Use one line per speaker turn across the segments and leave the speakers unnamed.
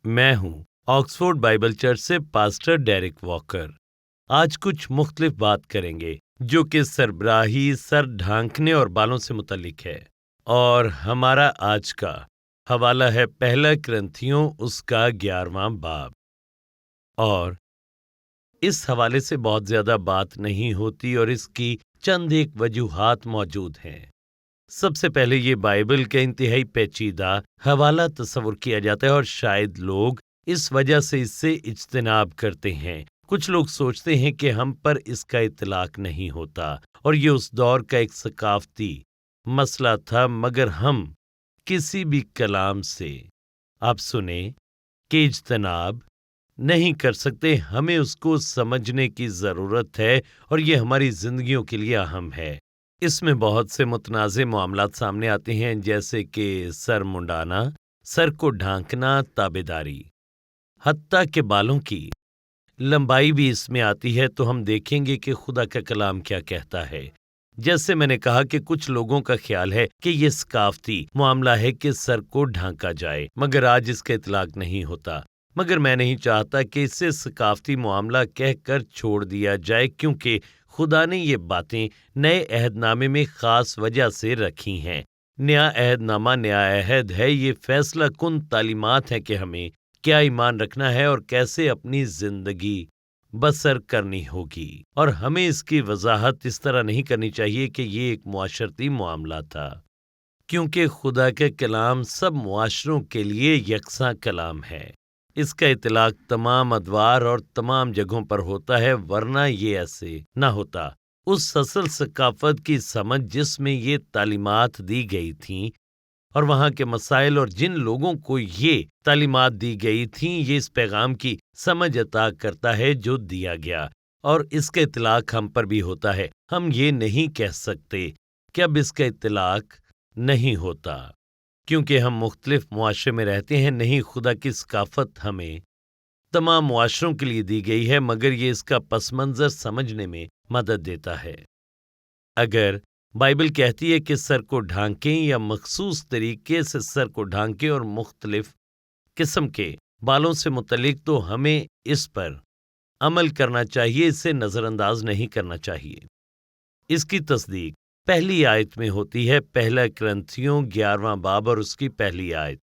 میں ہوں Oxford Bible church سے پاسٹر ڈیرک واکر۔ آج کچھ مختلف بات کریں گے جو کہ سربراہی، سر ڈھانکنے اور بالوں سے متعلق ہے، اور ہمارا آج کا حوالہ ہے پہلا کرنتھیوں اس کا 11واں باب۔ اور اس حوالے سے بہت زیادہ بات نہیں ہوتی اور اس کی چند ایک وجوہات موجود ہیں۔ سب سے پہلے یہ بائبل کا انتہائی پیچیدہ حوالہ تصور کیا جاتا ہے اور شاید لوگ اس وجہ سے اس سے اجتناب کرتے ہیں۔ کچھ لوگ سوچتے ہیں کہ ہم پر اس کا اطلاق نہیں ہوتا اور یہ اس دور کا ایک ثقافتی مسئلہ تھا، مگر ہم کسی بھی کلام سے آپ سنیں کہ اجتناب نہیں کر سکتے۔ ہمیں اس کو سمجھنے کی ضرورت ہے اور یہ ہماری زندگیوں کے لیے اہم ہے۔ اس میں بہت سے متنازع معاملات سامنے آتے ہیں، جیسے کہ سر منڈانا، سر کو ڈھانکنا، تابعداری، حتیٰ کہ بالوں کی لمبائی بھی اس میں آتی ہے۔ تو ہم دیکھیں گے کہ خدا کا کلام کیا کہتا ہے۔ جیسے میں نے کہا کہ کچھ لوگوں کا خیال ہے کہ یہ ثقافتی معاملہ ہے کہ سر کو ڈھانکا جائے، مگر آج اس کا اطلاق نہیں ہوتا۔ مگر میں نہیں چاہتا کہ اسے ثقافتی معاملہ کہہ کر چھوڑ دیا جائے، کیونکہ خدا نے یہ باتیں نئے عہد نامے میں خاص وجہ سے رکھی ہیں۔ نیا عہد نامہ نیا عہد ہے، یہ فیصلہ کن تعلیمات ہیں کہ ہمیں کیا ایمان رکھنا ہے اور کیسے اپنی زندگی بسر کرنی ہوگی، اور ہمیں اس کی وضاحت اس طرح نہیں کرنی چاہیے کہ یہ ایک معاشرتی معاملہ تھا، کیونکہ خدا کا کلام سب معاشروں کے لیے یکساں کلام ہے۔ اس کا اطلاق تمام ادوار اور تمام جگہوں پر ہوتا ہے، ورنہ یہ ایسے نہ ہوتا۔ اس اصل ثقافت کی سمجھ جس میں یہ تعلیمات دی گئی تھیں اور وہاں کے مسائل اور جن لوگوں کو یہ تعلیمات دی گئی تھیں، یہ اس پیغام کی سمجھ عطا کرتا ہے جو دیا گیا، اور اس کا اطلاق ہم پر بھی ہوتا ہے۔ ہم یہ نہیں کہہ سکتے کہ اب اس کا اطلاق نہیں ہوتا، کیونکہ ہم مختلف معاشرے میں رہتے ہیں۔ نہیں، خدا کی ثقافت ہمیں تمام معاشروں کے لیے دی گئی ہے، مگر یہ اس کا پس منظر سمجھنے میں مدد دیتا ہے۔ اگر بائبل کہتی ہے کہ سر کو ڈھانکیں یا مخصوص طریقے سے سر کو ڈھانکیں اور مختلف قسم کے بالوں سے متعلق، تو ہمیں اس پر عمل کرنا چاہیے، اسے نظر انداز نہیں کرنا چاہیے۔ اس کی تصدیق پہلی آیت میں ہوتی ہے، پہلا کرنتھیوں 11واں باب اور اس کی پہلی آیت۔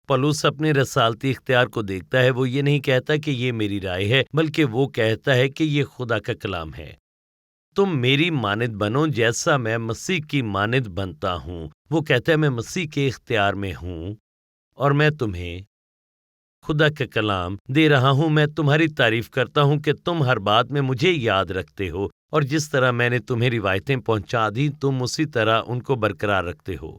پولس اپنے رسالتی اختیار کو دیکھتا ہے، وہ یہ نہیں کہتا کہ یہ میری رائے ہے، بلکہ وہ کہتا ہے کہ یہ خدا کا کلام ہے۔ تم میری مانند بنو جیسا میں مسیح کی مانند بنتا ہوں۔ وہ کہتا ہے میں مسیح کے اختیار میں ہوں اور میں تمہیں خدا کا کلام دے رہا ہوں۔ میں تمہاری تعریف کرتا ہوں کہ تم ہر بات میں مجھے یاد رکھتے ہو، اور جس طرح میں نے تمہیں روایتیں پہنچا دی تم اسی طرح ان کو برقرار رکھتے ہو۔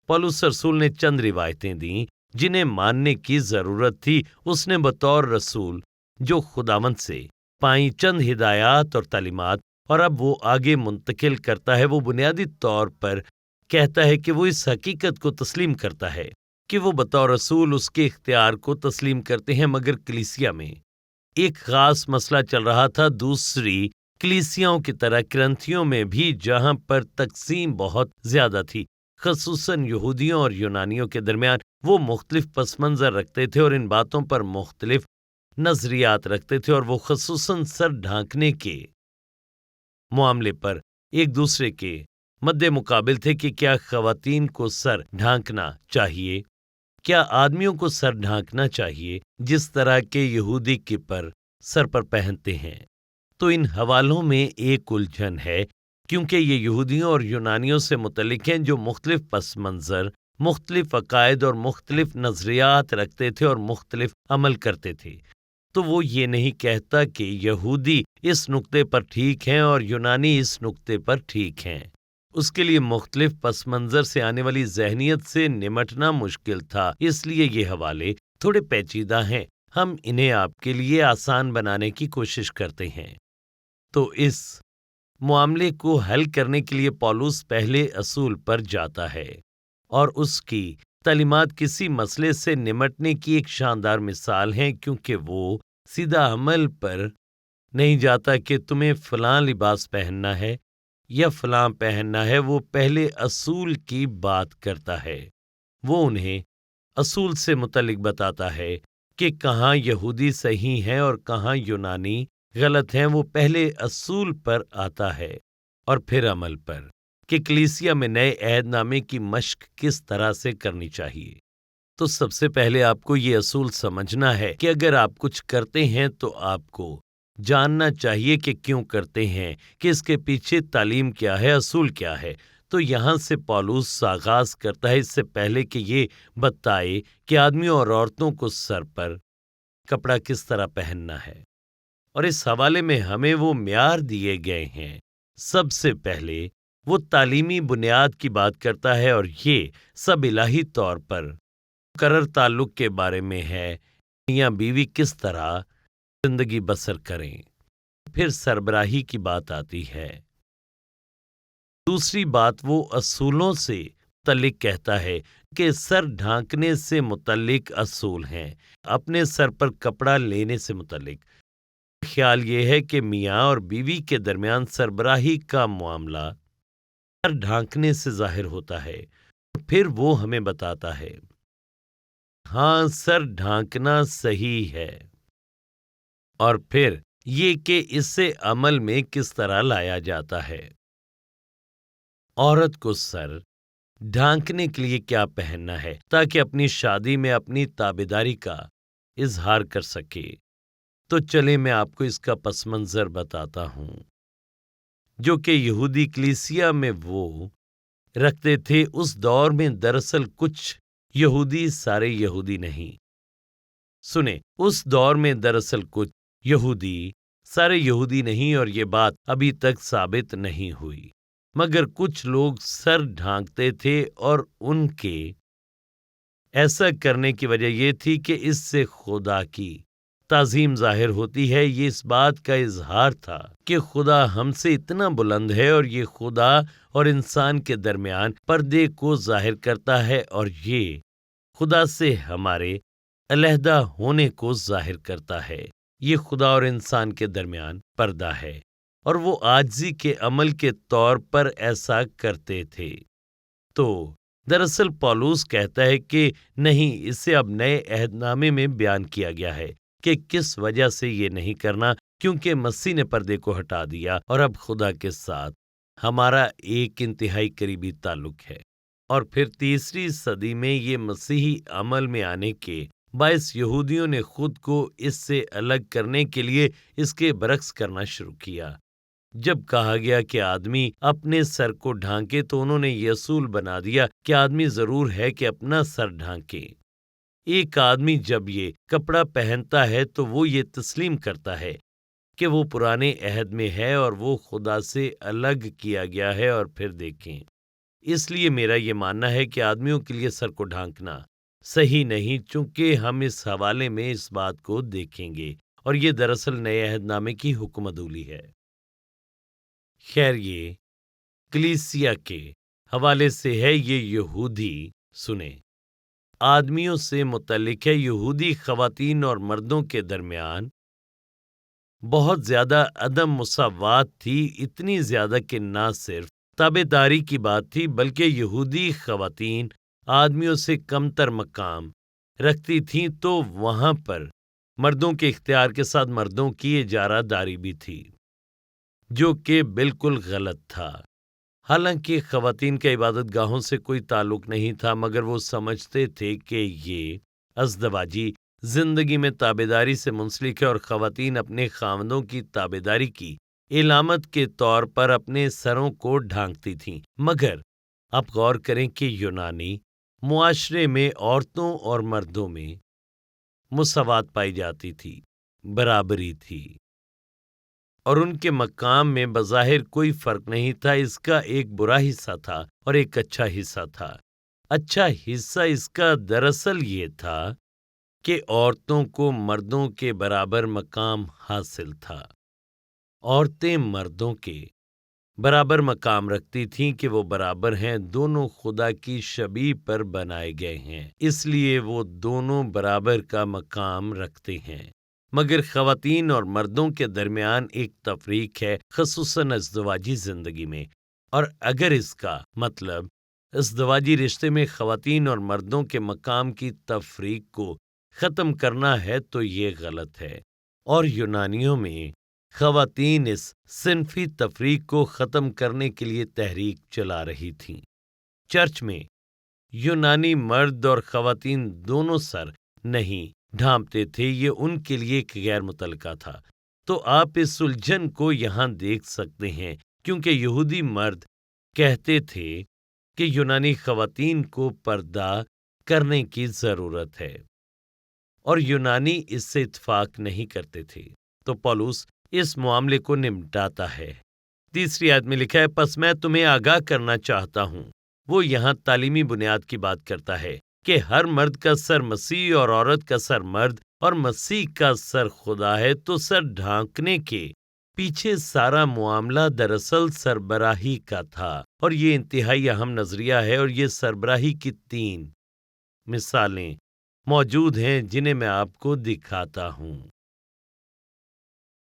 پولس رسول نے چند روایتیں دیں جنہیں ماننے کی ضرورت تھی۔ اس نے بطور رسول جو خداوند سے پائیں چند ہدایات اور تعلیمات، اور اب وہ آگے منتقل کرتا ہے۔ وہ بنیادی طور پر کہتا ہے کہ وہ اس حقیقت کو تسلیم کرتا ہے کہ وہ بطور رسول اس کے اختیار کو تسلیم کرتے ہیں، مگر کلیسیا میں ایک خاص مسئلہ چل رہا تھا، دوسری کلیسیاؤں کی طرح کرنتھیوں میں بھی، جہاں پر تقسیم بہت زیادہ تھی، خصوصاً یہودیوں اور یونانیوں کے درمیان۔ وہ مختلف پس منظر رکھتے تھے اور ان باتوں پر مختلف نظریات رکھتے تھے، اور وہ خصوصاً سر ڈھانکنے کے معاملے پر ایک دوسرے کے مد مقابل تھے کہ کیا خواتین کو سر ڈھانکنا چاہیے، کیا آدمیوں کو سر ڈھانکنا چاہیے جس طرح کے یہودی کپر سر پر پہنتے ہیں۔ تو ان حوالوں میں ایک الجھن ہے، کیونکہ یہ یہودیوں اور یونانیوں سے متعلق ہیں جو مختلف پس منظر، مختلف عقائد اور مختلف نظریات رکھتے تھے اور مختلف عمل کرتے تھے۔ تو وہ یہ نہیں کہتا کہ یہودی اس نقطے پر ٹھیک ہیں اور یونانی اس نقطے پر ٹھیک ہیں۔ اس کے لیے مختلف پس منظر سے آنے والی ذہنیت سے نمٹنا مشکل تھا، اس لیے یہ حوالے تھوڑے پیچیدہ ہیں۔ ہم انہیں آپ کے لیے آسان بنانے کی کوشش کرتے ہیں۔ تو اس معاملے کو حل کرنے کے لیے پولس پہلے اصول پر جاتا ہے، اور اس کی تعلیمات کسی مسئلے سے نمٹنے کی ایک شاندار مثال ہیں، کیونکہ وہ سیدھا عمل پر نہیں جاتا کہ تمہیں فلاں لباس پہننا ہے یا فلاں پہننا ہے۔ وہ پہلے اصول کی بات کرتا ہے، وہ انہیں اصول سے متعلق بتاتا ہے کہ کہاں یہودی صحیح ہیں اور کہاں یونانی غلط ہیں، وہ پہلے اصول پر آتا ہے اور پھر عمل پر، کہ کلیسیا میں نئے عہد نامے کی مشق کس طرح سے کرنی چاہیے۔ تو سب سے پہلے آپ کو یہ اصول سمجھنا ہے کہ اگر آپ کچھ کرتے ہیں تو آپ کو جاننا چاہیے کہ کیوں کرتے ہیں، کہ اس کے پیچھے تعلیم کیا ہے، اصول کیا ہے۔ تو یہاں سے پولس آغاز کرتا ہے اس سے پہلے کہ یہ بتائے کہ آدمیوں اور عورتوں کو سر پر کپڑا کس طرح پہننا ہے، اور اس حوالے میں ہمیں وہ معیار دیے گئے ہیں۔ سب سے پہلے وہ تعلیمی بنیاد کی بات کرتا ہے، اور یہ سب الہی طور پر مقرر تعلق کے بارے میں ہے، میاں بیوی کس طرح زندگی بسر کریں۔ پھر سربراہی کی بات آتی ہے۔ دوسری بات وہ اصولوں سے متعلق کہتا ہے کہ سر ڈھانکنے سے متعلق اصول ہیں، اپنے سر پر کپڑا لینے سے متعلق۔ خیال یہ ہے کہ میاں اور بیوی کے درمیان سربراہی کا معاملہ سر ڈھانکنے سے ظاہر ہوتا ہے۔ پھر وہ ہمیں بتاتا ہے ہاں سر ڈھانکنا صحیح ہے، اور پھر یہ کہ اسے عمل میں کس طرح لایا جاتا ہے۔ عورت کو سر ڈھانکنے کے لیے کیا پہننا ہے تاکہ اپنی شادی میں اپنی تابعداری کا اظہار کر سکے۔ تو چلیں میں آپ کو اس کا پس منظر بتاتا ہوں جو کہ یہودی کلیسیا میں وہ رکھتے تھے اس دور میں۔ دراصل کچھ یہودی سارے یہودی نہیں، سنیں، اس دور میں دراصل کچھ یہودی سارے یہودی نہیں، اور یہ بات ابھی تک ثابت نہیں ہوئی، مگر کچھ لوگ سر ڈھانکتے تھے، اور ان کے ایسا کرنے کی وجہ یہ تھی کہ اس سے خدا کی تعظیم ظاہر ہوتی ہے۔ یہ اس بات کا اظہار تھا کہ خدا ہم سے اتنا بلند ہے، اور یہ خدا اور انسان کے درمیان پردے کو ظاہر کرتا ہے، اور یہ خدا سے ہمارے علیحدہ ہونے کو ظاہر کرتا ہے۔ یہ خدا اور انسان کے درمیان پردہ ہے، اور وہ عاجزی کے عمل کے طور پر ایسا کرتے تھے۔ تو دراصل پولس کہتا ہے کہ نہیں، اسے اب نئے عہد نامے میں بیان کیا گیا ہے کہ کس وجہ سے یہ نہیں کرنا، کیونکہ مسیح نے پردے کو ہٹا دیا، اور اب خدا کے ساتھ ہمارا ایک انتہائی قریبی تعلق ہے۔ اور پھر تیسری صدی میں یہ مسیحی عمل میں آنے کے باعث یہودیوں نے خود کو اس سے الگ کرنے کے لیے اس کے برعکس کرنا شروع کیا۔ جب کہا گیا کہ آدمی اپنے سر کو ڈھانکے تو انہوں نے یہ اصول بنا دیا کہ آدمی ضرور ہے کہ اپنا سر ڈھانکے۔ ایک آدمی جب یہ کپڑا پہنتا ہے تو وہ یہ تسلیم کرتا ہے کہ وہ پرانے عہد میں ہے اور وہ خدا سے الگ کیا گیا ہے۔ اور پھر دیکھیں، اس لیے میرا یہ ماننا ہے کہ آدمیوں کے لیے سر کو ڈھانکنا صحیح نہیں، چونکہ ہم اس حوالے میں اس بات کو دیکھیں گے، اور یہ دراصل نئے عہد نامے کی حکم عدولی ہے۔ خیر، یہ کلیسیا کے حوالے سے ہے، یہ یہودی سنیں آدمیوں سے متعلق ہے۔ یہودی خواتین اور مردوں کے درمیان بہت زیادہ عدم مساوات تھی، اتنی زیادہ کہ نہ صرف تابعداری کی بات تھی بلکہ یہودی خواتین آدمیوں سے کمتر مقام رکھتی تھیں، تو وہاں پر مردوں کے اختیار کے ساتھ مردوں کی اجارہ داری بھی تھی، جو کہ بالکل غلط تھا۔ حالانکہ خواتین کے عبادت گاہوں سے کوئی تعلق نہیں تھا، مگر وہ سمجھتے تھے کہ یہ ازدواجی زندگی میں تابعداری سے منسلک ہے، اور خواتین اپنے خاوندوں کی تابعداری کی علامت کے طور پر اپنے سروں کو ڈھانکتی تھیں۔ مگر آپ غور کریں کہ یونانی معاشرے میں عورتوں اور مردوں میں مساوات پائی جاتی تھی، برابری تھی، اور ان کے مقام میں بظاہر کوئی فرق نہیں تھا۔ اس کا ایک برا حصہ تھا اور ایک اچھا حصہ تھا۔ اچھا حصہ اس کا دراصل یہ تھا کہ عورتوں کو مردوں کے برابر مقام حاصل تھا۔ عورتیں مردوں کے برابر مقام رکھتی تھیں کہ وہ برابر ہیں، دونوں خدا کی شبیہ پر بنائے گئے ہیں، اس لیے وہ دونوں برابر کا مقام رکھتے ہیں۔ مگر خواتین اور مردوں کے درمیان ایک تفریق ہے، خصوصاً ازدواجی زندگی میں، اور اگر اس کا مطلب ازدواجی رشتے میں خواتین اور مردوں کے مقام کی تفریق کو ختم کرنا ہے تو یہ غلط ہے، اور یونانیوں میں خواتین اس صنفی تفریق کو ختم کرنے کے لیے تحریک چلا رہی تھیں۔ چرچ میں یونانی مرد اور خواتین دونوں سر نہیں ڈھانپتے تھے، یہ ان کے لیے ایک غیر متعلقہ تھا۔ تو آپ اس الجھن کو یہاں دیکھ سکتے ہیں، کیونکہ یہودی مرد کہتے تھے کہ یونانی خواتین کو پردہ کرنے کی ضرورت ہے، اور یونانی اس سے اتفاق نہیں کرتے تھے۔ تو پولس اس معاملے کو نمٹاتا ہے۔ 3 آیت میں لکھا ہے، پس میں تمہیں آگاہ کرنا چاہتا ہوں۔ وہ یہاں تعلیمی بنیاد کی بات کرتا ہے کہ ہر مرد کا سر مسیح اور عورت کا سر مرد اور مسیح کا سر خدا ہے۔ تو سر ڈھانکنے کے پیچھے سارا معاملہ دراصل سربراہی کا تھا، اور یہ انتہائی اہم نظریہ ہے، اور یہ سربراہی کی 3 مثالیں موجود ہیں جنہیں میں آپ کو دکھاتا ہوں۔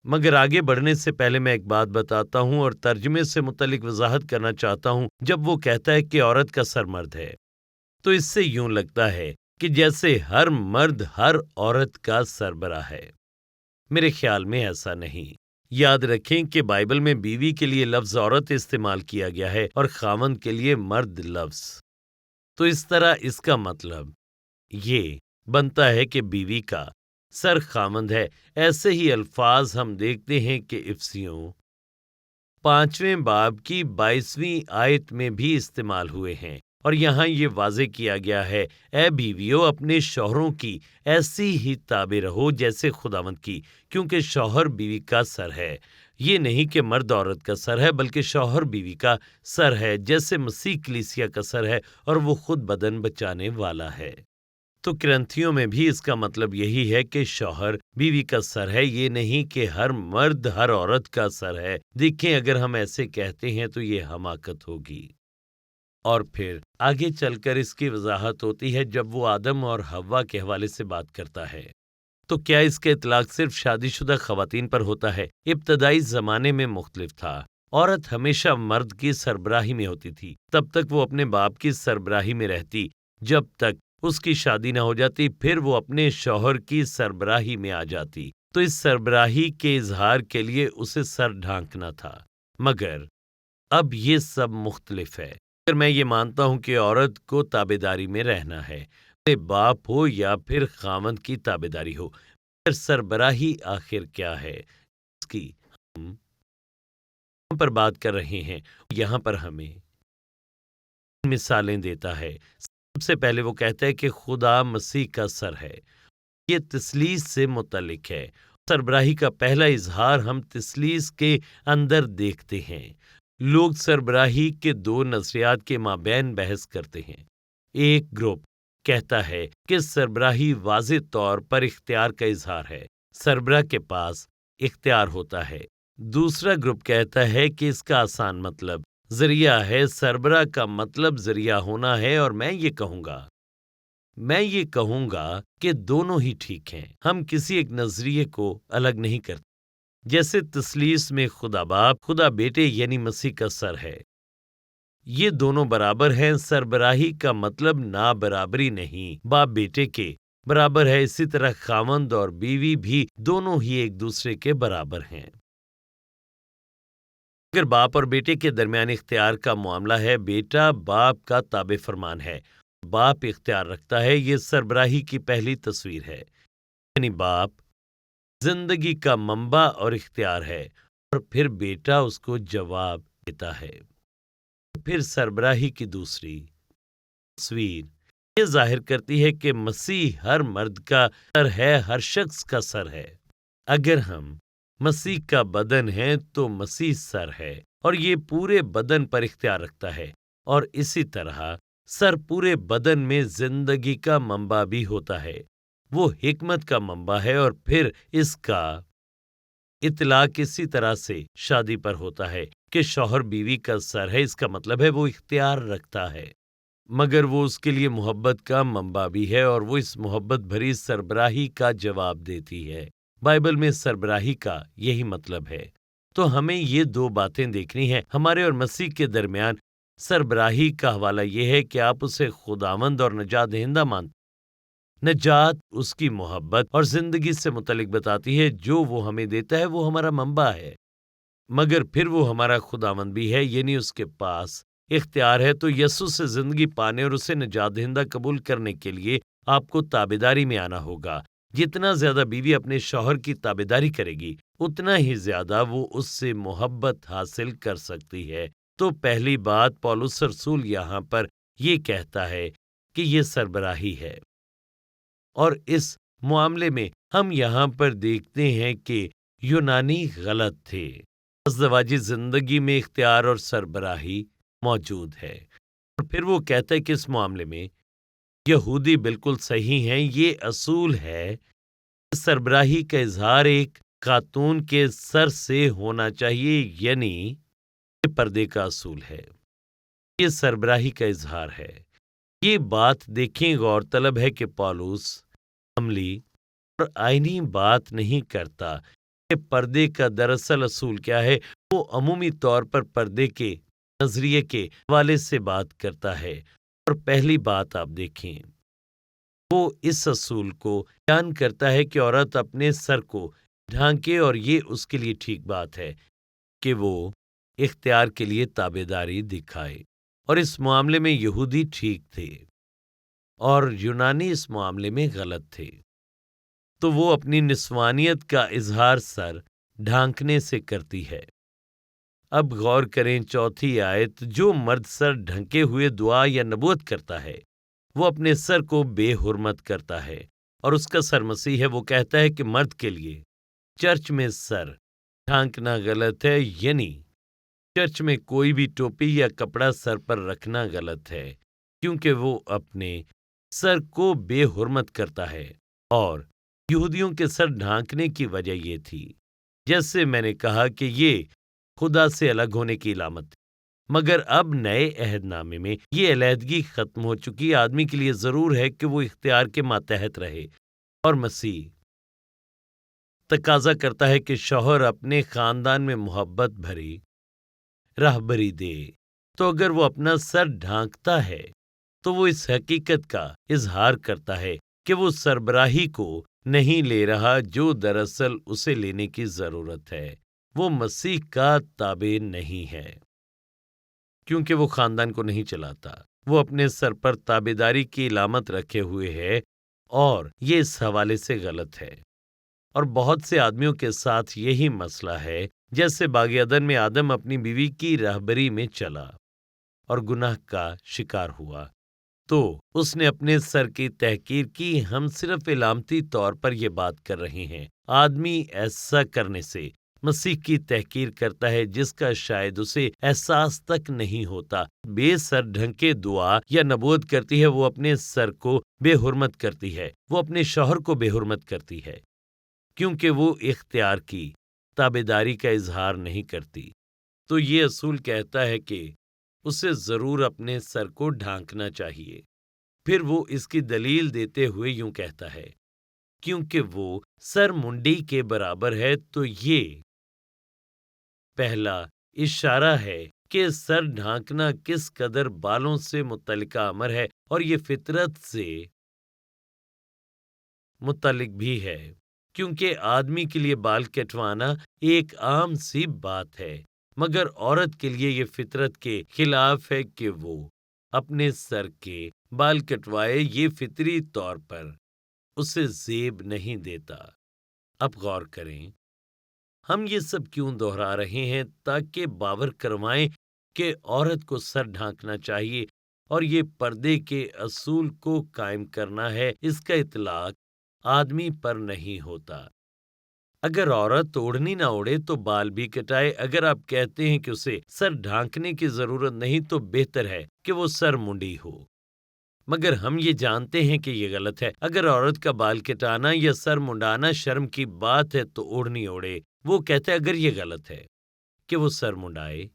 مگر آگے بڑھنے سے پہلے میں ایک بات بتاتا ہوں اور ترجمے سے متعلق وضاحت کرنا چاہتا ہوں۔ جب وہ کہتا ہے کہ عورت کا سر مرد ہے، تو اس سے یوں لگتا ہے کہ جیسے ہر مرد ہر عورت کا سربراہ ہے۔ میرے خیال میں ایسا نہیں۔ یاد رکھیں کہ بائبل میں بیوی کے لیے لفظ عورت استعمال کیا گیا ہے اور خاوند کے لیے مرد لفظ۔ تو اس طرح اس کا مطلب یہ بنتا ہے کہ بیوی کا سر خاوند ہے۔ ایسے ہی الفاظ ہم دیکھتے ہیں کہ افسیوں 5 باب کی 22 آیت میں بھی استعمال ہوئے ہیں، اور یہاں یہ واضح کیا گیا ہے، اے بیویو اپنے شوہروں کی ایسی ہی تابع رہو جیسے خداوند کی، کیونکہ شوہر بیوی کا سر ہے۔ یہ نہیں کہ مرد عورت کا سر ہے، بلکہ شوہر بیوی کا سر ہے، جیسے مسیح کلیسیا کا سر ہے، اور وہ خود بدن بچانے والا ہے۔ تو کرنتھیوں میں بھی اس کا مطلب یہی ہے کہ شوہر بیوی کا سر ہے، یہ نہیں کہ ہر مرد ہر عورت کا سر ہے۔ دیکھیں، اگر ہم ایسے کہتے ہیں تو یہ حماقت ہوگی۔ اور پھر آگے چل کر اس کی وضاحت ہوتی ہے جب وہ آدم اور حوا کے حوالے سے بات کرتا ہے۔ تو کیا اس کا اطلاق صرف شادی شدہ خواتین پر ہوتا ہے؟ ابتدائی زمانے میں مختلف تھا۔ عورت ہمیشہ مرد کی سربراہی میں ہوتی تھی، تب تک وہ اپنے باپ کی سربراہی میں رہتی، جب تک اس کی شادی نہ ہو جاتی، پھر وہ اپنے شوہر کی سربراہی میں آ جاتی۔ تو اس سربراہی کے اظہار کے لیے اسے سر ڈھانکنا تھا۔ مگر اب یہ سب مختلف ہے۔ اگر میں یہ مانتا ہوں کہ عورت کو تابعداری میں رہنا ہے، باپ ہو یا پھر خاوند کی تابعداری ہو، پھر سربراہی آخر کیا ہے اس کی ہم یہاں پر بات کر رہے ہیں۔ یہاں پر ہمیں مثالیں دیتا ہے۔ سب سے پہلے وہ کہتا ہے کہ خدا مسیح کا سر ہے۔ یہ تثلیث سے متعلق ہے۔ سربراہی کا پہلا اظہار ہم تثلیث کے اندر دیکھتے ہیں۔ لوگ سربراہی کے 2 نظریات کے مابین بحث کرتے ہیں۔ ایک گروپ کہتا ہے کہ سربراہی واضح طور پر اختیار کا اظہار ہے، سربراہ کے پاس اختیار ہوتا ہے۔ دوسرا گروپ کہتا ہے کہ اس کا آسان مطلب ذریعہ ہے، سربراہ کا مطلب ذریعہ ہونا ہے، اور میں یہ کہوں گا کہ دونوں ہی ٹھیک ہیں۔ ہم کسی ایک نظریے کو الگ نہیں کرتے۔ جیسے تثلیث میں خدا باپ، خدا بیٹے یعنی مسیح کا سر ہے، یہ دونوں برابر ہیں۔ سربراہی کا مطلب نا برابری نہیں، باپ بیٹے کے برابر ہے۔ اسی طرح خاوند اور بیوی بھی دونوں ہی ایک دوسرے کے برابر ہیں۔ اگر باپ اور بیٹے کے درمیان اختیار کا معاملہ ہے، بیٹا باپ کا تابع فرمان ہے، باپ اختیار رکھتا ہے۔ یہ سربراہی کی پہلی تصویر ہے، یعنی باپ زندگی کا منبع اور اختیار ہے، اور پھر بیٹا اس کو جواب دیتا ہے۔ پھر سربراہی کی دوسری تصویر یہ ظاہر کرتی ہے کہ مسیح ہر مرد کا سر ہے، ہر شخص کا سر ہے۔ اگر ہم مسیح کا بدن ہیں تو مسیح سر ہے، اور یہ پورے بدن پر اختیار رکھتا ہے، اور اسی طرح سر پورے بدن میں زندگی کا منبع بھی ہوتا ہے، وہ حکمت کا منبع ہے، اور پھر اس کا اطلاق اسی طرح سے شادی پر ہوتا ہے کہ شوہر بیوی کا سر ہے۔ اس کا مطلب ہے وہ اختیار رکھتا ہے، مگر وہ اس کے لیے محبت کا منبع بھی ہے، اور وہ اس محبت بھری سربراہی کا جواب دیتی ہے۔ بائبل میں سربراہی کا یہی مطلب ہے۔ تو ہمیں یہ 2 باتیں دیکھنی ہیں۔ ہمارے اور مسیح کے درمیان سربراہی کا حوالہ یہ ہے کہ آپ اسے خداوند اور نجات دہندہ مانتے نجات اس کی محبت اور زندگی سے متعلق بتاتی ہے۔ جو وہ ہمیں دیتا ہے وہ ہمارا منبع ہے، مگر پھر وہ ہمارا خداوند بھی ہے، یعنی اس کے پاس اختیار ہے۔ تو یسوع سے زندگی پانے اور اسے نجات دہندہ قبول کرنے کے لیے آپ کو تابعداری میں آنا ہوگا۔ جتنا زیادہ بیوی اپنے شوہر کی تابعداری کرے گی، اتنا ہی زیادہ وہ اس سے محبت حاصل کر سکتی ہے۔ تو پہلی بات پولس رسول یہاں پر یہ کہتا ہے کہ یہ سربراہی ہے، اور اس معاملے میں ہم یہاں پر دیکھتے ہیں کہ یونانی غلط تھے۔ ازدواجی زندگی میں اختیار اور سربراہی موجود ہے، اور پھر وہ کہتا ہے کہ اس معاملے میں یہودی بالکل صحیح ہیں۔ یہ اصول ہے کہ سربراہی کا اظہار ایک خاتون کے سر سے ہونا چاہیے، یعنی یہ پردے کا اصول ہے، یہ سربراہی کا اظہار ہے۔ یہ بات دیکھیں، غور طلب ہے کہ پولس عملی اور آئینی بات نہیں کرتا کہ پردے کا دراصل اصول کیا ہے۔ وہ عمومی طور پر پردے کے نظریے کے حوالے سے بات کرتا ہے، اور پہلی بات آپ دیکھیں، وہ اس اصول کو بیان کرتا ہے کہ عورت اپنے سر کو ڈھانکے، اور یہ اس کے لیے ٹھیک بات ہے کہ وہ اختیار کے لیے تابعداری دکھائے، اور اس معاملے میں یہودی ٹھیک تھے اور یونانی اس معاملے میں غلط تھے۔ تو وہ اپنی نسوانیت کا اظہار سر ڈھانکنے سے کرتی ہے۔ اب غور کریں چوتھی آیت، جو مرد سر ڈھنکے ہوئے دعا یا نبوت کرتا ہے وہ اپنے سر کو بے حرمت کرتا ہے، اور اس کا سر مسیح ہے۔ وہ کہتا ہے کہ مرد کے لیے چرچ میں سر ڈھانکنا غلط ہے، یعنی چرچ میں کوئی بھی ٹوپی یا کپڑا سر پر رکھنا غلط ہے، کیونکہ وہ اپنے سر کو بے حرمت کرتا ہے۔ اور یہودیوں کے سر ڈھانکنے کی وجہ یہ تھی، جیسے میں نے کہا کہ یہ خدا سے الگ ہونے کی علامت تھی، مگر اب نئے عہد نامے میں یہ علیحدگی ختم ہو چکی۔ آدمی کے لیے ضرور ہے کہ وہ اختیار کے ماتحت رہے، اور مسیح تقاضا کرتا ہے کہ شوہر اپنے خاندان میں محبت بھری راہبری دے۔ تو اگر وہ اپنا سر ڈھانکتا ہے تو وہ اس حقیقت کا اظہار کرتا ہے کہ وہ سربراہی کو نہیں لے رہا جو دراصل اسے لینے کی ضرورت ہے۔ وہ مسیح کا تابع نہیں ہے، کیونکہ وہ خاندان کو نہیں چلاتا۔ وہ اپنے سر پر تابعداری کی علامت رکھے ہوئے ہے، اور یہ اس حوالے سے غلط ہے۔ اور بہت سے آدمیوں کے ساتھ یہی مسئلہ ہے، جیسے باغ عدن میں آدم اپنی بیوی کی راہبری میں چلا اور گناہ کا شکار ہوا، تو اس نے اپنے سر کی تحقیر کی۔ ہم صرف علامتی طور پر یہ بات کر رہے ہیں۔ آدمی ایسا کرنے سے مسیح کی تحقیر کرتا ہے، جس کا شاید اسے احساس تک نہیں ہوتا۔ بے سر ڈھنکے دعا یا نبوت کرتی ہے، وہ اپنے سر کو بے حرمت کرتی ہے، وہ اپنے شوہر کو بے حرمت کرتی ہے، کیونکہ وہ اختیار کی تابعداری کا اظہار نہیں کرتی۔ تو یہ اصول کہتا ہے کہ اسے ضرور اپنے سر کو ڈھانکنا چاہیے۔ پھر وہ اس کی دلیل دیتے ہوئے یوں کہتا ہے، کیونکہ وہ سر منڈی کے برابر ہے۔ تو یہ پہلا اشارہ ہے کہ سر ڈھانکنا کس قدر بالوں سے متعلقہ امر ہے، اور یہ فطرت سے متعلق بھی ہے، کیونکہ آدمی کے لیے بال کٹوانا ایک عام سی بات ہے، مگر عورت کے لیے یہ فطرت کے خلاف ہے کہ وہ اپنے سر کے بال کٹوائے۔ یہ فطری طور پر اسے زیب نہیں دیتا۔ اب غور کریں، ہم یہ سب کیوں دہرا رہے ہیں؟ تاکہ باور کروائیں کہ عورت کو سر ڈھانکنا چاہیے، اور یہ پردے کے اصول کو قائم کرنا ہے۔ اس کا اطلاق آدمی پر نہیں ہوتا۔ اگر عورت اوڑھنی نہ اوڑھے تو بال بھی کٹائے۔ اگر آپ کہتے ہیں کہ اسے سر ڈھانکنے کی ضرورت نہیں، تو بہتر ہے کہ وہ سر منڈی ہو، مگر ہم یہ جانتے ہیں کہ یہ غلط ہے۔ اگر عورت کا بال کٹانا یا سر منڈانا شرم کی بات ہے تو اوڑھنی اوڑھے۔ وہ کہتا ہے اگر یہ غلط ہے کہ وہ سر منڈائے،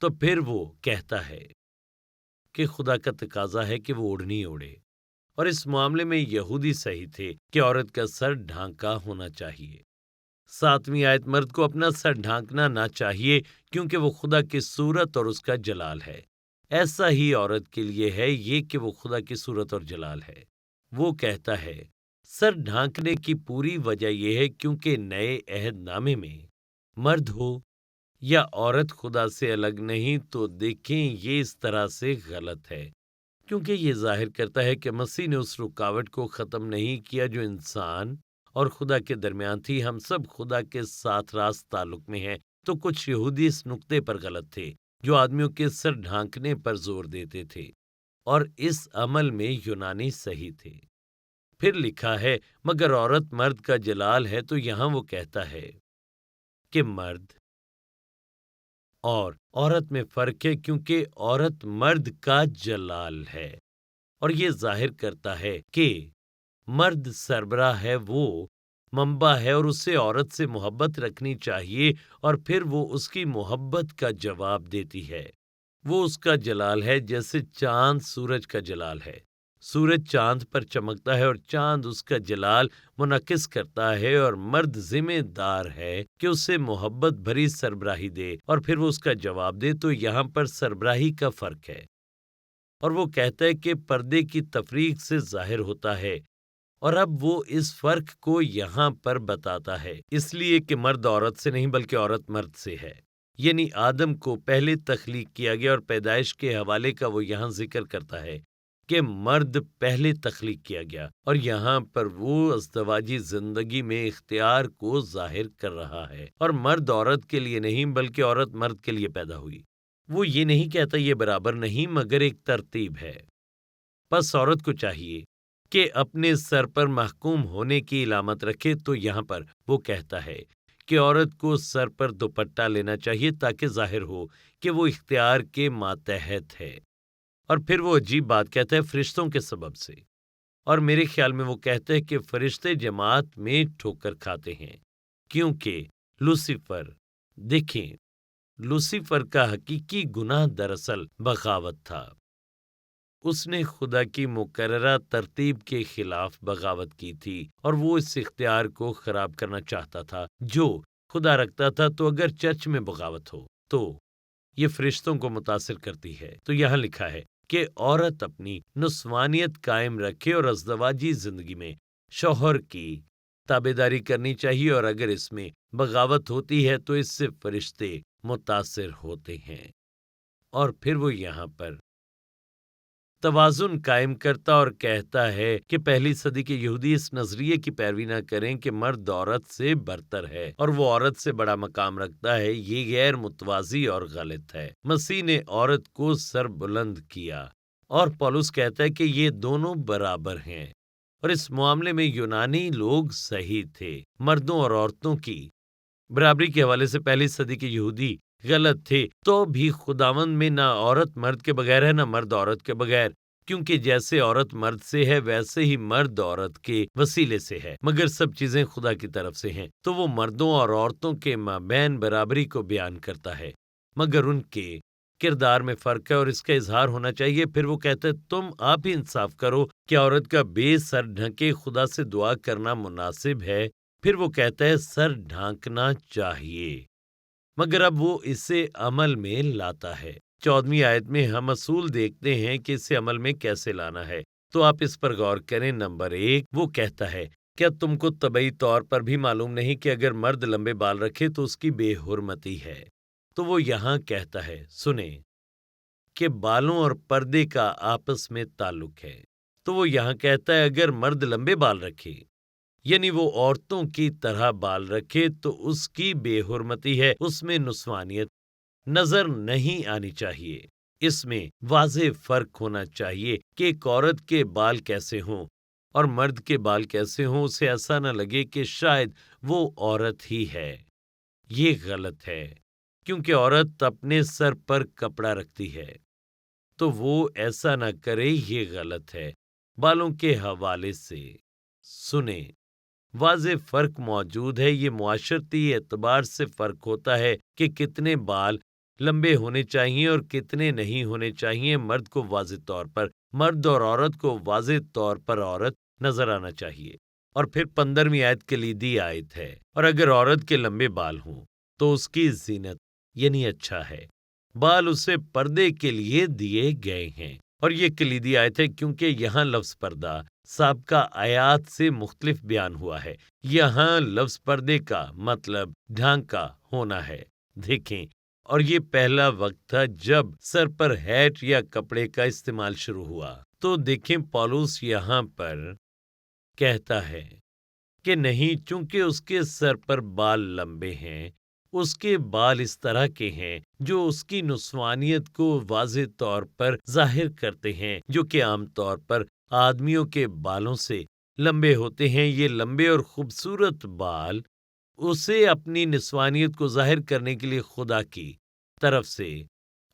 تو پھر وہ کہتا ہے کہ خدا کا تقاضا ہے کہ وہ اوڑھنی اوڑھے، اور اس معاملے میں یہودی صحیح تھے کہ عورت کا سر ڈھانکا ہونا چاہیے۔ 7ویں آیت، مرد کو اپنا سر ڈھانکنا نہ چاہیے، کیونکہ وہ خدا کی صورت اور اس کا جلال ہے۔ ایسا ہی عورت کے لیے ہے یہ کہ وہ خدا کی صورت اور جلال ہے۔ وہ کہتا ہے سر ڈھانکنے کی پوری وجہ یہ ہے کیونکہ نئے عہد نامے میں مرد ہو یا عورت خدا سے الگ نہیں تو دیکھیں یہ اس طرح سے غلط ہے، کیونکہ یہ ظاہر کرتا ہے کہ مسیح نے اس رکاوٹ کو ختم نہیں کیا جو انسان اور خدا کے درمیان تھی۔ ہم سب خدا کے ساتھ راست تعلق میں ہیں۔ تو کچھ یہودی اس نقطے پر غلط تھے جو آدمیوں کے سر ڈھانکنے پر زور دیتے تھے، اور اس عمل میں یونانی صحیح تھے۔ پھر لکھا ہے مگر عورت مرد کا جلال ہے، تو یہاں وہ کہتا ہے کہ مرد اور عورت میں فرق ہے کیونکہ عورت مرد کا جلال ہے، اور یہ ظاہر کرتا ہے کہ مرد سربراہ ہے، وہ منبع ہے، اور اسے عورت سے محبت رکھنی چاہیے، اور پھر وہ اس کی محبت کا جواب دیتی ہے۔ وہ اس کا جلال ہے جیسے چاند سورج کا جلال ہے۔ سورج چاند پر چمکتا ہے اور چاند اس کا جلال منعکس کرتا ہے، اور مرد ذمہ دار ہے کہ اسے محبت بھری سربراہی دے، اور پھر وہ اس کا جواب دے۔ تو یہاں پر سربراہی کا فرق ہے، اور وہ کہتا ہے کہ پردے کی تفریق سے ظاہر ہوتا ہے، اور اب وہ اس فرق کو یہاں پر بتاتا ہے، اس لیے کہ مرد عورت سے نہیں بلکہ عورت مرد سے ہے، یعنی آدم کو پہلے تخلیق کیا گیا، اور پیدائش کے حوالے کا وہ یہاں ذکر کرتا ہے کہ مرد پہلے تخلیق کیا گیا، اور یہاں پر وہ ازدواجی زندگی میں اختیار کو ظاہر کر رہا ہے، اور مرد عورت کے لیے نہیں بلکہ عورت مرد کے لیے پیدا ہوئی۔ وہ یہ نہیں کہتا یہ برابر نہیں، مگر ایک ترتیب ہے۔ پس عورت کو چاہیے کہ اپنے سر پر محکوم ہونے کی علامت رکھے، تو یہاں پر وہ کہتا ہے کہ عورت کو سر پر دوپٹہ لینا چاہیے تاکہ ظاہر ہو کہ وہ اختیار کے ماتحت ہے، اور پھر وہ عجیب بات کہتا ہے فرشتوں کے سبب سے، اور میرے خیال میں وہ کہتا ہے کہ فرشتے جماعت میں ٹھوکر کھاتے ہیں، کیونکہ لوسیفر، دیکھیں لوسیفر کا حقیقی گناہ دراصل بغاوت تھا۔ اس نے خدا کی مقررہ ترتیب کے خلاف بغاوت کی تھی، اور وہ اس اختیار کو خراب کرنا چاہتا تھا جو خدا رکھتا تھا۔ تو اگر چرچ میں بغاوت ہو تو یہ فرشتوں کو متاثر کرتی ہے۔ تو یہاں لکھا ہے کہ عورت اپنی نسوانیت قائم رکھے اور ازدواجی زندگی میں شوہر کی تابعداری کرنی چاہیے، اور اگر اس میں بغاوت ہوتی ہے تو اس سے فرشتے متاثر ہوتے ہیں۔ اور پھر وہ یہاں پر توازن قائم کرتا اور کہتا ہے کہ پہلی صدی کے یہودی اس نظریے کی پیروی نہ کریں کہ مرد عورت سے برتر ہے اور وہ عورت سے بڑا مقام رکھتا ہے۔ یہ غیر متوازی اور غلط ہے۔ مسیح نے عورت کو سر بلند کیا، اور پولس کہتا ہے کہ یہ دونوں برابر ہیں، اور اس معاملے میں یونانی لوگ صحیح تھے۔ مردوں اور عورتوں کی برابری کے حوالے سے پہلی صدی کے یہودی غلط تھے، تو بھی خداوند میں نہ عورت مرد کے بغیر ہے نہ مرد عورت کے بغیر، کیونکہ جیسے عورت مرد سے ہے ویسے ہی مرد عورت کے وسیلے سے ہے، مگر سب چیزیں خدا کی طرف سے ہیں۔ تو وہ مردوں اور عورتوں کے مابین برابری کو بیان کرتا ہے، مگر ان کے کردار میں فرق ہے اور اس کا اظہار ہونا چاہیے۔ پھر وہ کہتا ہے تم آپ ہی انصاف کرو کہ عورت کا بے سر ڈھکے خدا سے دعا کرنا مناسب ہے۔ پھر وہ کہتا ہے سر ڈھانکنا چاہیے، مگر اب وہ اسے عمل میں لاتا ہے۔ 14ویں آیت میں ہم اصول دیکھتے ہیں کہ اسے عمل میں کیسے لانا ہے، تو آپ اس پر غور کریں۔ نمبر 1 وہ کہتا ہے کیا تم کو طبعی طور پر بھی معلوم نہیں کہ اگر مرد لمبے بال رکھے تو اس کی بے حرمتی ہے؟ تو وہ یہاں کہتا ہے سنیں کہ بالوں اور پردے کا آپس میں تعلق ہے۔ تو وہ یہاں کہتا ہے اگر مرد لمبے بال رکھے یعنی وہ عورتوں کی طرح بال رکھے تو اس کی بے حرمتی ہے، اس میں نسوانیت نظر نہیں آنی چاہیے۔ اس میں واضح فرق ہونا چاہیے کہ ایک عورت کے بال کیسے ہوں اور مرد کے بال کیسے ہوں، اسے ایسا نہ لگے کہ شاید وہ عورت ہی ہے۔ یہ غلط ہے، کیونکہ عورت اپنے سر پر کپڑا رکھتی ہے، تو وہ ایسا نہ کرے، یہ غلط ہے۔ بالوں کے حوالے سے سنیں، واضح فرق موجود ہے۔ یہ معاشرتی اعتبار سے فرق ہوتا ہے کہ کتنے بال لمبے ہونے چاہیے اور کتنے نہیں ہونے چاہیے۔ مرد کو واضح طور پر مرد اور عورت کو واضح طور پر عورت نظر آنا چاہیے۔ اور پھر 15ویں آیت کلیدی آیت ہے، اور اگر عورت کے لمبے بال ہوں تو اس کی زینت یعنی اچھا ہے۔ بال اسے پردے کے لیے دیے گئے ہیں۔ اور یہ کلیدی آیت ہے کیونکہ یہاں لفظ پردہ سابقہ آیات سے مختلف بیان ہوا ہے۔ یہاں لفظ پردے کا مطلب ڈھانکا ہونا ہے۔ دیکھیں، اور یہ پہلا وقت تھا جب سر پر ہیٹ یا کپڑے کا استعمال شروع ہوا۔ تو دیکھیں پولس یہاں پر کہتا ہے کہ نہیں، چونکہ اس کے سر پر بال لمبے ہیں، اس کے بال اس طرح کے ہیں جو اس کی نسوانیت کو واضح طور پر ظاہر کرتے ہیں، جو کہ عام طور پر آدمیوں کے بالوں سے لمبے ہوتے ہیں۔ یہ لمبے اور خوبصورت بال اسے اپنی نسوانیت کو ظاہر کرنے کے لیے خدا کی طرف سے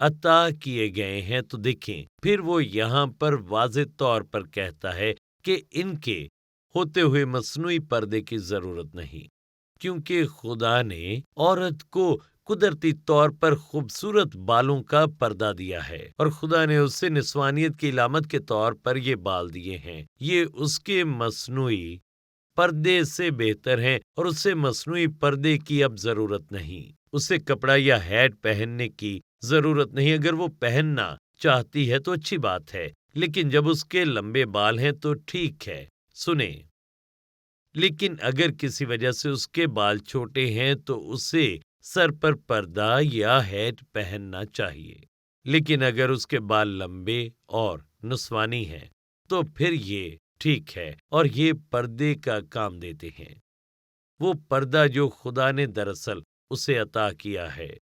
عطا کیے گئے ہیں۔ تو دیکھیں، پھر وہ یہاں پر واضح طور پر کہتا ہے کہ ان کے ہوتے ہوئے مصنوعی پردے کی ضرورت نہیں، کیونکہ خدا نے عورت کو قدرتی طور پر خوبصورت بالوں کا پردہ دیا ہے، اور خدا نے اس سے نسوانیت کی علامت کے طور پر یہ بال دیے ہیں۔ یہ اس کے مصنوعی پردے سے بہتر ہیں، اور اس سے مصنوعی پردے کی اب ضرورت نہیں۔ اسے کپڑا یا ہیٹ پہننے کی ضرورت نہیں۔ اگر وہ پہننا چاہتی ہے تو اچھی بات ہے، لیکن جب اس کے لمبے بال ہیں تو ٹھیک ہے۔ سنیں، لیکن اگر کسی وجہ سے اس کے بال چھوٹے ہیں تو اسے سر پر پردہ یا ہیٹ پہننا چاہیے، لیکن اگر اس کے بال لمبے اور نسوانی ہیں تو پھر یہ ٹھیک ہے، اور یہ پردے کا کام دیتے ہیں۔ وہ پردہ جو خدا نے دراصل اسے عطا کیا ہے،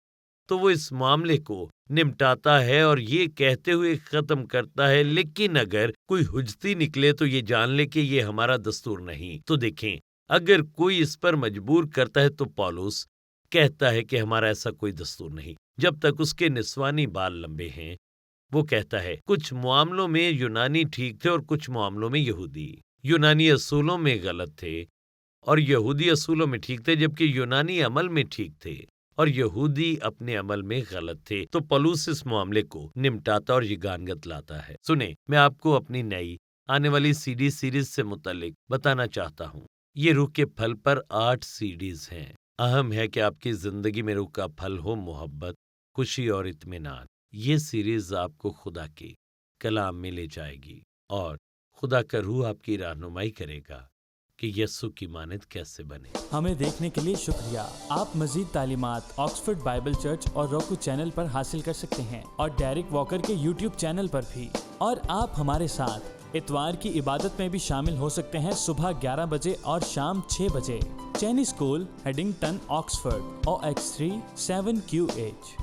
تو وہ اس معاملے کو نمٹاتا ہے اور یہ کہتے ہوئے ختم کرتا ہے، لیکن اگر کوئی حجتی نکلے تو یہ جان لے کہ یہ ہمارا دستور نہیں۔ تو دیکھیں، اگر کوئی اس پر مجبور کرتا ہے تو پولس کہتا ہے کہ ہمارا ایسا کوئی دستور نہیں جب تک اس کے نسوانی بال لمبے ہیں۔ وہ کہتا ہے کچھ معاملوں میں یونانی ٹھیک تھے اور کچھ معاملوں میں یہودی۔ یونانی اصولوں میں غلط تھے اور یہودی اصولوں میں ٹھیک تھے، جبکہ یونانی عمل میں ٹھیک تھے اور یہودی اپنے عمل میں غلط تھے۔ تو پولس اس معاملے کو نمٹاتا اور یہ گانگت لاتا ہے۔ سنیں، میں آپ کو اپنی نئی آنے والی سی ڈی سیریز سے متعلق بتانا چاہتا ہوں۔ یہ روح کے پھل پر 8 سیڈیز ہیں۔ اہم ہے کہ آپ کی زندگی میں روح کا پھل ہو، محبت، خوشی اور اطمینان۔ یہ سیریز آپ کو خدا کے کلام میں لے جائے گی اور خدا کا روح آپ کی رہنمائی کرے گا کہ یسوع کی مانند کیسے بنے۔
ہمیں دیکھنے کے لیے شکریہ۔ آپ مزید تعلیمات آکسفورڈ بائبل چرچ اور روکو چینل پر حاصل کر سکتے ہیں، اور ڈیرک واکر کے یوٹیوب چینل پر بھی۔ اور آپ ہمارے ساتھ اتوار کی عبادت میں بھی شامل ہو سکتے ہیں، صبح 11 بجے اور شام 6 بجے۔ چینی اسکول، ہیڈنگٹن، آکسفورڈ، OX3 7QH۔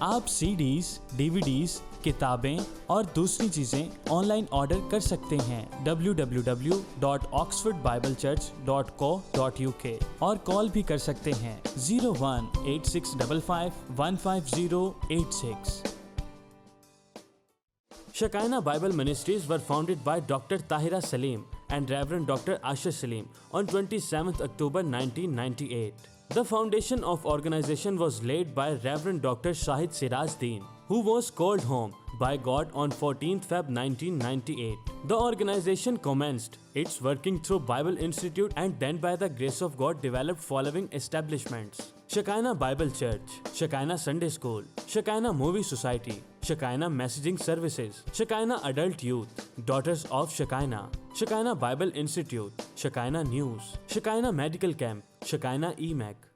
آپ CDs، DVDs، کتابیں اور دوسری چیزیں آن لائن آرڈر کر سکتے ہیں www.oxfordbiblechurch.co.uk، اور کال بھی کر سکتے ہیں 018655 15086۔ Shekinah Bible Ministries were founded by Dr. Tahira Salim and Reverend Dr. Asher Salim on 27th October 1998. The foundation of organization was laid by Reverend Dr. Shahid Siraj Deen, who was called home by God on 14th Feb 1998. The organization commenced its working through Bible Institute and then by the grace of God developed following establishments: Shekinah Bible Church, Shekinah Sunday School, Shekinah Movie Society, Shekinah Messaging Services, Shekinah Adult Youth, Daughters of Shekinah, Shekinah Bible Institute, Shekinah News, Shekinah Medical Camp, Shekinah EMAC.